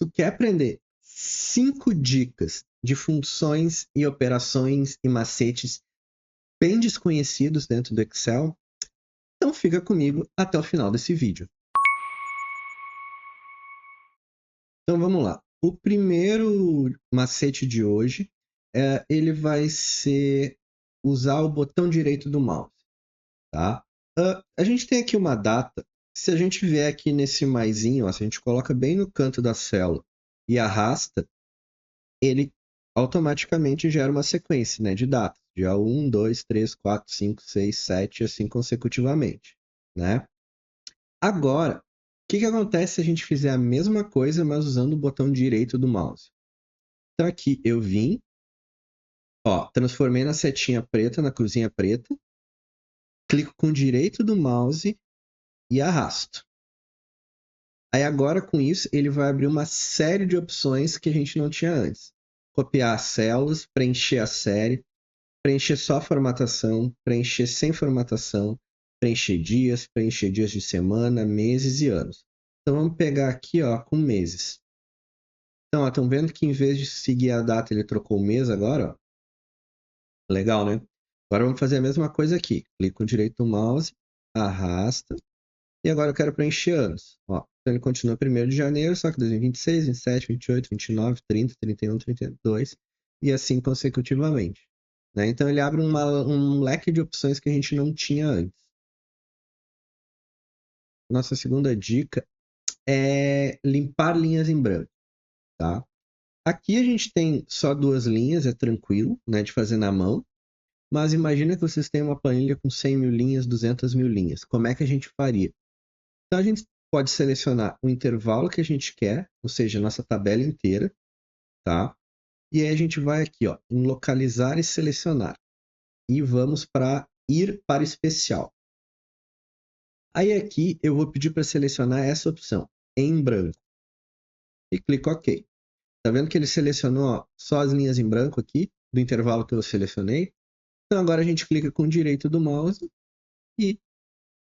Tu quer aprender 5 dicas de funções e operações e macetes bem desconhecidos dentro do Excel? Então fica comigo até o final desse vídeo. Então vamos lá. O primeiro macete de hoje ele vai ser usar o botão direito do mouse, tá? A gente tem aqui uma data. Se a gente vier aqui nesse maisinho, ó, se a gente coloca bem no canto da célula e arrasta, ele automaticamente gera uma sequência, né, de datas. Dia 1, 2, 3, 4, 5, 6, 7, assim consecutivamente, né? Agora, o que acontece se a gente fizer a mesma coisa, mas usando o botão direito do mouse? Então aqui eu vim, ó, transformei na setinha preta, na cruzinha preta, clico com o direito do mouse e arrasto. Aí agora com isso ele vai abrir uma série de opções que a gente não tinha antes. Copiar as células, preencher a série, preencher só a formatação, preencher sem formatação, preencher dias de semana, meses e anos. Então vamos pegar aqui, ó, com meses. Então, estão vendo que em vez de seguir a data, ele trocou o mês agora, ó. Legal, né? Agora vamos fazer a mesma coisa aqui. Clico com o direito do mouse, arrasta. E agora eu quero preencher anos. Ó, então ele continua 1º de janeiro, só que 2026, 27, 28, 29, 30, 31, 32 e assim consecutivamente. Né? Então ele abre um leque de opções que a gente não tinha antes. Nossa segunda dica é limpar linhas em branco. Tá? Aqui a gente tem só 2 linhas, é tranquilo, né, de fazer na mão. Mas imagina que vocês têm uma planilha com 100 mil linhas, 200 mil linhas. Como é que a gente faria? Então a gente pode selecionar o intervalo que a gente quer, ou seja, a nossa tabela inteira, tá? E aí a gente vai aqui, ó, em localizar e selecionar. E vamos para ir para especial. Aí aqui eu vou pedir para selecionar essa opção, em branco. E clico OK. Tá vendo que ele selecionou, ó, só as linhas em branco aqui, do intervalo que eu selecionei? Então agora a gente clica com o direito do mouse e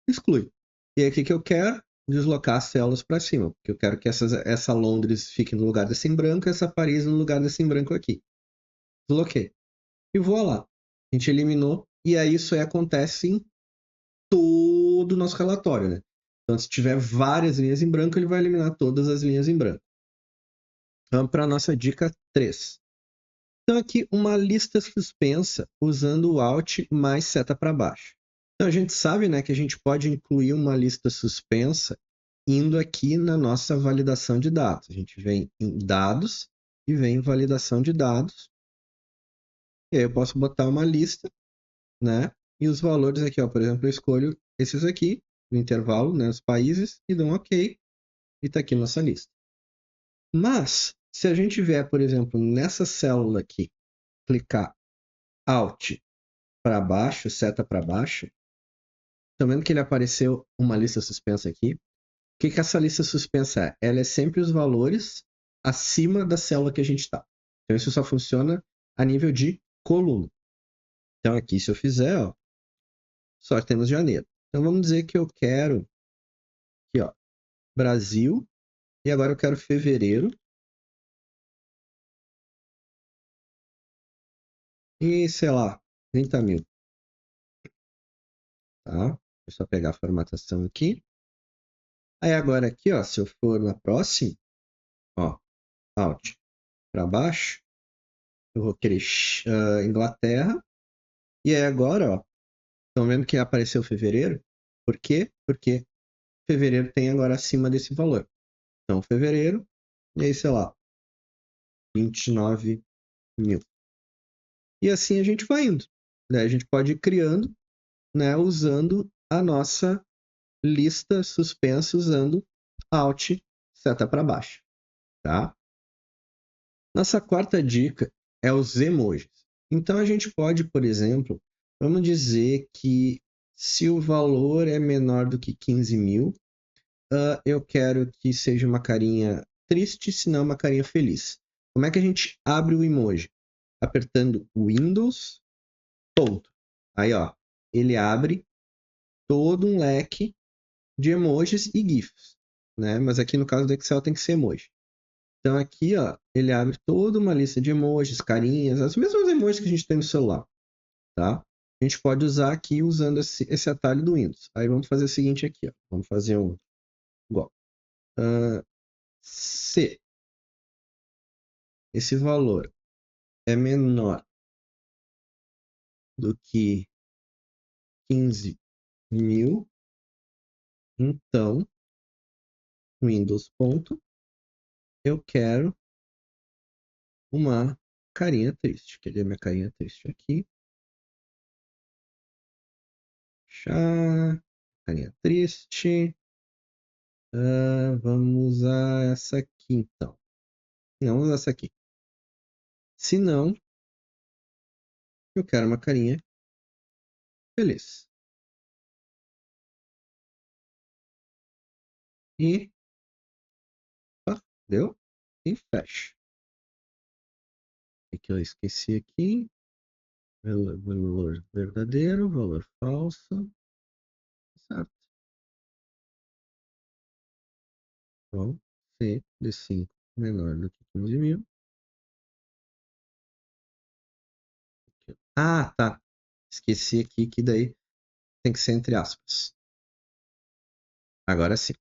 exclui. E aí o que eu quero? Deslocar as células para cima, porque eu quero que essa Londres fique no lugar dessa em branco e essa Paris no lugar dessa em branco aqui. Desloquei. E vou lá. A gente eliminou, e aí isso aí acontece em todo o nosso relatório, né? Então, se tiver várias linhas em branco, ele vai eliminar todas as linhas em branco. Vamos para a nossa dica 3. Então, aqui, uma lista suspensa usando o Alt mais seta para baixo. Então, a gente sabe, né, que a gente pode incluir uma lista suspensa indo aqui na nossa validação de dados. A gente vem em dados e vem em validação de dados. E aí eu posso botar uma lista, né? E os valores aqui, ó, por exemplo, eu escolho esses aqui, no intervalo, né, os países, e dou um OK, e está aqui nossa lista. Mas, se a gente vier, por exemplo, nessa célula aqui, clicar Alt para baixo, seta para baixo, estão vendo que ele apareceu uma lista suspensa aqui? O que essa lista suspensa é? Ela é sempre os valores acima da célula que a gente está. Então, isso só funciona a nível de coluna. Então, aqui, se eu fizer, ó, só temos janeiro. Então, vamos dizer que eu quero, aqui, ó, Brasil, e agora eu quero fevereiro. E, sei lá, 30 mil. Tá? Vou só pegar a formatação aqui. Aí, agora aqui, ó, se eu for na próxima, ó, Alt para baixo, eu vou querer Inglaterra. E aí, agora, ó, estão vendo que apareceu fevereiro? Por quê? Porque fevereiro tem agora acima desse valor. Então, fevereiro, e aí, sei lá, 29 mil. E assim a gente vai indo. Né? A gente pode ir criando, né, usando a nossa lista suspensa, usando Alt, seta para baixo. Tá? Nossa quarta dica é os emojis. Então, a gente pode, por exemplo, vamos dizer que se o valor é menor do que 15 mil, eu quero que seja uma carinha triste, se não uma carinha feliz. Como é que a gente abre o emoji? Apertando Windows, ponto. Aí, ó, ele abre todo um leque de emojis e GIFs, né? Mas aqui no caso do Excel tem que ser emoji. Então aqui, ó, ele abre toda uma lista de emojis, carinhas, as mesmas emojis que a gente tem no celular, tá? A gente pode usar aqui usando esse atalho do Windows. Aí vamos fazer o seguinte aqui, ó. Vamos fazer um igual. Se esse valor é menor do que 15.000, então Windows ponto, eu quero uma carinha triste. Cadê minha carinha triste aqui? Chá, carinha triste. Vamos usar essa aqui então. Não, vamos usar essa aqui. Se não, eu quero uma carinha feliz. E deu? E fecha. O que eu esqueci aqui? Valor verdadeiro, valor falso. Certo. Bom, C de 5 menor do que 15.000. Ah, tá. Esqueci aqui que daí tem que ser entre aspas. Agora sim.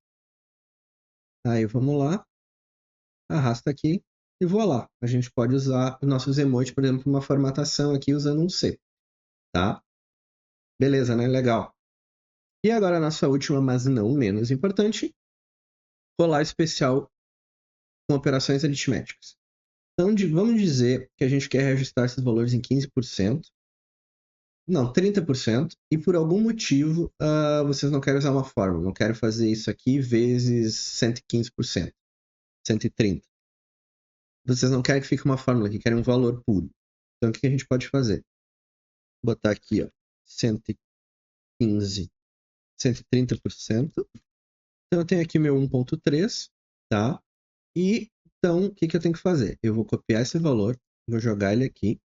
Aí vamos lá. Arrasta aqui e voa lá. A gente pode usar os nossos emojis, por exemplo, uma formatação aqui usando um C. Tá? Beleza, né? Legal. E agora a nossa última, mas não menos importante, colar especial com operações aritméticas. Então, vamos dizer que a gente quer reajustar esses valores em 15%, não, 30%, e por algum motivo vocês não querem usar uma fórmula, não querem fazer isso aqui vezes 115%, 130%. Vocês não querem que fique uma fórmula aqui, querem um valor puro. Então, o que a gente pode fazer? Botar aqui, ó, 115, 130%. Então, eu tenho aqui meu 1.3, tá? E, então, o que eu tenho que fazer? Eu vou copiar esse valor, vou jogar ele aqui.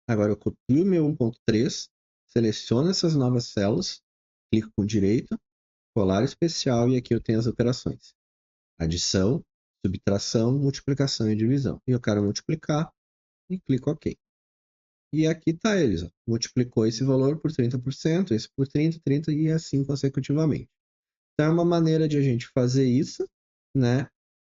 Agora eu copio o meu 1.3, seleciono essas novas células, clico com direito, colar especial e aqui eu tenho as operações. Adição, subtração, multiplicação e divisão. E eu quero multiplicar e clico OK. E aqui está eles. Ó. Multiplicou esse valor por 30%, esse por 30%, 30% e assim consecutivamente. Então é uma maneira de a gente fazer isso, né?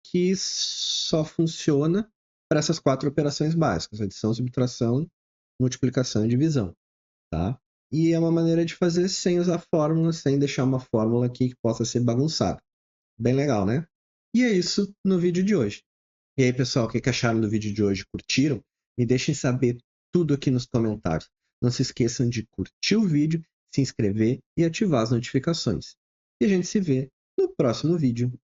Que só funciona para essas 4 operações básicas: adição, subtração, multiplicação e divisão, tá? E é uma maneira de fazer sem usar fórmula, sem deixar uma fórmula aqui que possa ser bagunçada. Bem legal, né? E é isso no vídeo de hoje. E aí, pessoal, o que acharam do vídeo de hoje? Curtiram? Me deixem saber tudo aqui nos comentários. Não se esqueçam de curtir o vídeo, se inscrever e ativar as notificações. E a gente se vê no próximo vídeo.